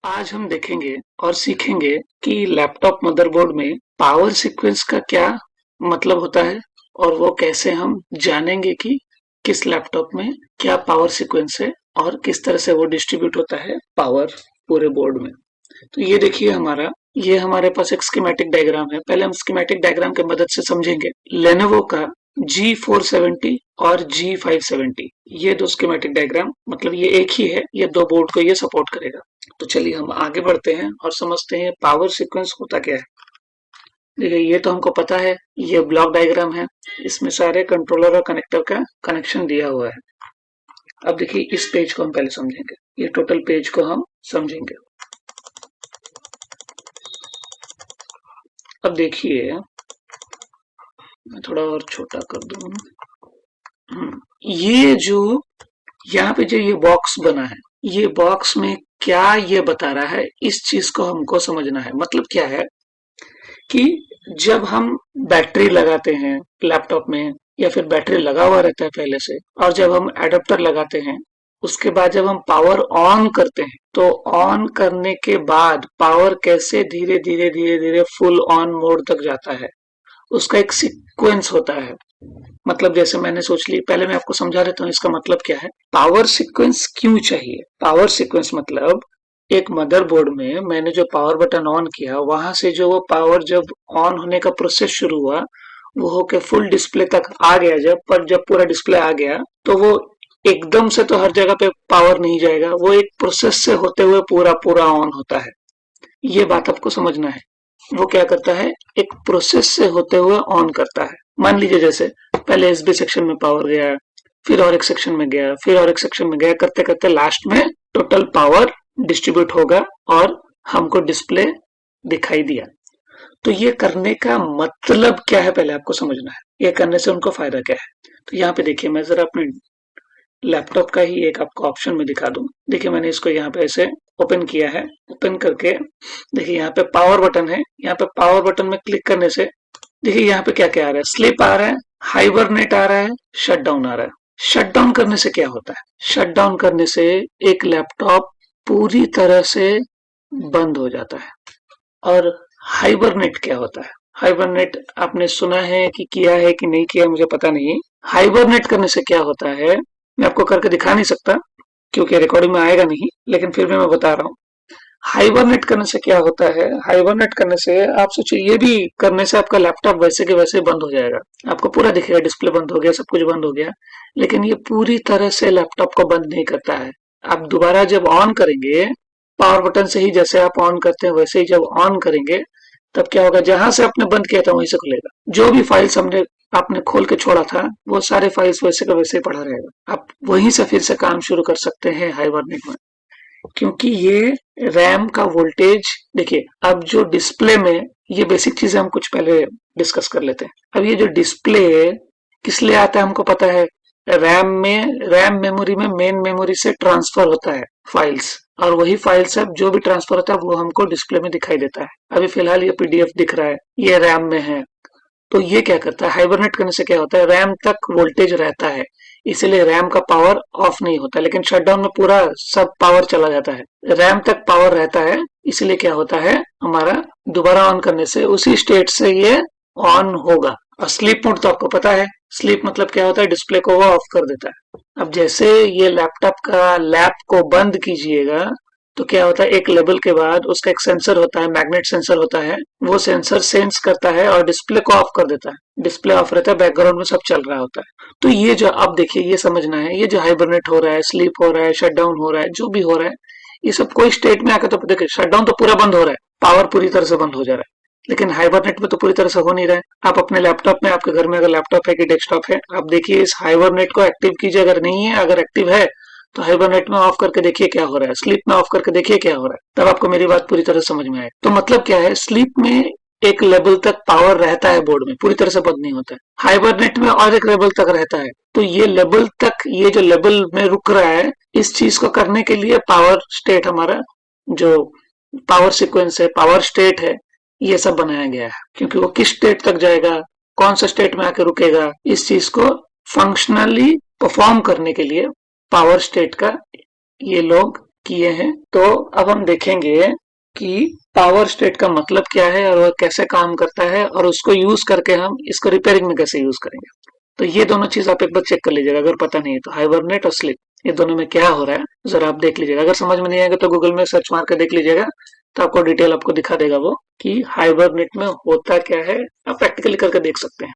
आज हम देखेंगे और सीखेंगे कि लैपटॉप मदरबोर्ड में पावर सीक्वेंस का क्या मतलब होता है और वो कैसे हम जानेंगे कि किस लैपटॉप में क्या पावर सीक्वेंस है और किस तरह से वो डिस्ट्रीब्यूट होता है पावर पूरे बोर्ड में। तो ये देखिए ये हमारे पास एक स्कीमेटिक डायग्राम है। पहले हम स्कीमेटिक डायग्राम की मदद से समझेंगे। लेनोवो का G470 और G570 ये दो स्कीमेटिक डायग्राम मतलब ये एक ही है, ये दो बोर्ड को ये सपोर्ट करेगा। तो चलिए हम आगे बढ़ते हैं और समझते हैं पावर सीक्वेंस होता क्या है। देखिए ये तो हमको पता है, ये ब्लॉक डायग्राम है, इसमें सारे कंट्रोलर और कनेक्टर का कनेक्शन दिया हुआ है। अब देखिए इस पेज को हम पहले समझेंगे, ये टोटल पेज को हम समझेंगे। अब देखिए मैं थोड़ा और छोटा कर दूं। ये जो यहाँ पे जो ये बॉक्स बना है, ये बॉक्स में क्या ये बता रहा है, इस चीज को हमको समझना है। मतलब क्या है कि जब हम बैटरी लगाते हैं लैपटॉप में या फिर बैटरी लगा हुआ रहता है पहले से, और जब हम एडाप्टर लगाते हैं उसके बाद जब हम पावर ऑन करते हैं तो ऑन करने के बाद पावर कैसे धीरे धीरे धीरे धीरे फुल ऑन मोड तक जाता है, उसका एक सीक्वेंस होता है। मतलब जैसे मैंने सोच ली, पहले मैं आपको समझा देता हूँ इसका मतलब क्या है। पावर सीक्वेंस क्यों चाहिए? पावर सीक्वेंस मतलब एक मदरबोर्ड में मैंने जो पावर बटन ऑन किया, वहां से जो वो पावर जब ऑन होने का प्रोसेस शुरू हुआ, वो होके फुल डिस्प्ले तक आ गया। जब पूरा डिस्प्ले आ गया तो वो एकदम से तो हर जगह पे पावर नहीं जाएगा, वो एक प्रोसेस से होते हुए पूरा पूरा ऑन होता है। ये बात आपको समझना है। वो क्या करता है, एक प्रोसेस से होते हुए ऑन करता है। मान लीजिए जैसे पहले एसबी सेक्शन में पावर गया, फिर और एक सेक्शन में गया, फिर और एक सेक्शन में गया, करते करते लास्ट में टोटल पावर डिस्ट्रीब्यूट होगा और हमको डिस्प्ले दिखाई दिया। तो ये करने का मतलब क्या है, पहले आपको समझना है। ये करने से उनको फायदा क्या है। तो यहाँ पे देखिए, मैं जरा अपने लैपटॉप का ही एक आपको ऑप्शन में दिखा दूं। देखिए मैंने इसको यहाँ पे ऐसे ओपन किया है। ओपन करके देखिए यहाँ पे पावर बटन है। यहाँ पे पावर बटन में क्लिक करने से देखिए यहाँ पे क्या क्या आ रहा है, स्लीप आ रहा है, हाइबरनेट आ रहा है, शट डाउन आ रहा है। शट डाउन करने से क्या होता है? शट डाउन करने से एक लैपटॉप पूरी तरह से बंद हो जाता है। और हाइबरनेट क्या होता है? हाइबरनेट आपने सुना है कि किया है कि नहीं किया, मुझे पता नहीं। हाइबरनेट करने से क्या होता है, मैं आपको करके दिखा नहीं सकता क्योंकि रिकॉर्डिंग में आएगा नहीं, लेकिन फिर भी मैं बता रहा हूँ। हाइबरनेट करने से क्या होता है, हाइबरनेट करने से आप सोचिए, ये भी करने से आपका लैपटॉप वैसे के वैसे बंद हो जाएगा। आपको पूरा दिखेगा, डिस्प्ले बंद हो गया, सब कुछ बंद हो गया, लेकिन ये पूरी तरह से लैपटॉप को बंद नहीं करता है। आप दोबारा जब ऑन करेंगे, पावर बटन से ही जैसे आप ऑन करते हैं वैसे ही जब ऑन करेंगे, तब क्या होगा, जहां से आपने बंद किया था वहीं से खुलेगा। जो भी फाइल्स हमने आपने खोल के छोड़ा था, वो सारे फाइल्स वैसे का वैसे ही पड़ा रहेगा। आप वहीं से फिर से काम शुरू कर सकते हैं हाइबरनेट में। क्योंकि ये रैम का वोल्टेज देखिए, अब जो डिस्प्ले में, ये बेसिक चीजें हम कुछ पहले डिस्कस कर लेते हैं। अब ये जो डिस्प्ले किस लिए आता है हमको पता है। रैम मेमोरी में मेन मेमोरी से ट्रांसफर होता है फाइल्स, और वही फाइल्स अब जो भी ट्रांसफर होता है वो हमको डिस्प्ले में दिखाई देता है। अभी फिलहाल ये पीडीएफ दिख रहा है, ये रैम में है। तो ये क्या करता है, हाइबरनेट करने से क्या होता है, रैम तक वोल्टेज रहता है, इसीलिए रैम का पावर ऑफ नहीं होता, लेकिन शटडाउन में पूरा सब पावर चला जाता है। रैम तक पावर रहता है, इसलिए क्या होता है, हमारा दोबारा ऑन करने से उसी स्टेट से ये ऑन होगा। और स्लीप मोड तो आपको पता है, स्लीप मतलब क्या होता है, डिस्प्ले को वो ऑफ कर देता है। अब जैसे ये लैपटॉप का लैप को बंद कीजिएगा तो क्या होता है, एक लेवल के बाद उसका एक सेंसर होता है, मैग्नेट सेंसर होता है, वो सेंसर सेंस करता है और डिस्प्ले को ऑफ कर देता है। डिस्प्ले ऑफ रहता है, बैकग्राउंड में सब चल रहा होता है। तो ये जो अब देखिए, ये समझना है, ये जो हाइबरनेट हो रहा है, स्लीप हो रहा है, शट डाउन हो रहा है, जो भी हो रहा है, ये सब कोई स्टेट में आकर, तो देखिए शट डाउन तो पूरा बंद हो रहा है, पावर पूरी तरह से बंद हो जा रहा है, लेकिन हाइबरनेट में तो पूरी तरह से हो नहीं रहा है। आप अपने लैपटॉप में, आपके घर में अगर लैपटॉप है कि डेस्कटॉप है, आप देखिए इस हाइबरनेट को एक्टिव कीजिए। अगर नहीं है, अगर एक्टिव है तो हाइबरनेट में ऑफ करके देखिए क्या हो रहा है, स्लीप में ऑफ करके देखिए क्या हो रहा है, तब आपको मेरी बात पूरी तरह समझ में आए। तो मतलब क्या है, स्लीप में एक लेवल तक पावर रहता है बोर्ड में, पूरी तरह से बंद नहीं होता है। हाइबरनेट में और एक लेवल तक रहता है। तो ये लेवल तक, ये जो लेवल में रुक रहा है, इस चीज को करने के लिए पावर स्टेट, हमारा जो पावर सीक्वेंस है, पावर स्टेट है, ये सब बनाया गया है। क्योंकि वो किस स्टेट तक जाएगा, कौन सा स्टेट में आके रुकेगा, इस चीज को फंक्शनली परफॉर्म करने के लिए पावर स्टेट का ये लोग किए हैं। तो अब हम देखेंगे कि पावर स्टेट का मतलब क्या है और वह कैसे काम करता है और उसको यूज करके हम इसको रिपेयरिंग में कैसे यूज करेंगे। तो ये दोनों चीज आप एक बार चेक कर लीजिएगा अगर पता नहीं है तो। हाइबरनेट और स्लीप, ये दोनों में क्या हो रहा है जरा आप देख लीजिएगा। अगर समझ में नहीं आएगा तो गूगल में सर्च मार के देख लीजिएगा, तो आपको डिटेल आपको दिखा देगा वो कि हाइबरनेट में होता क्या है। आप प्रैक्टिकली करके देख सकते हैं।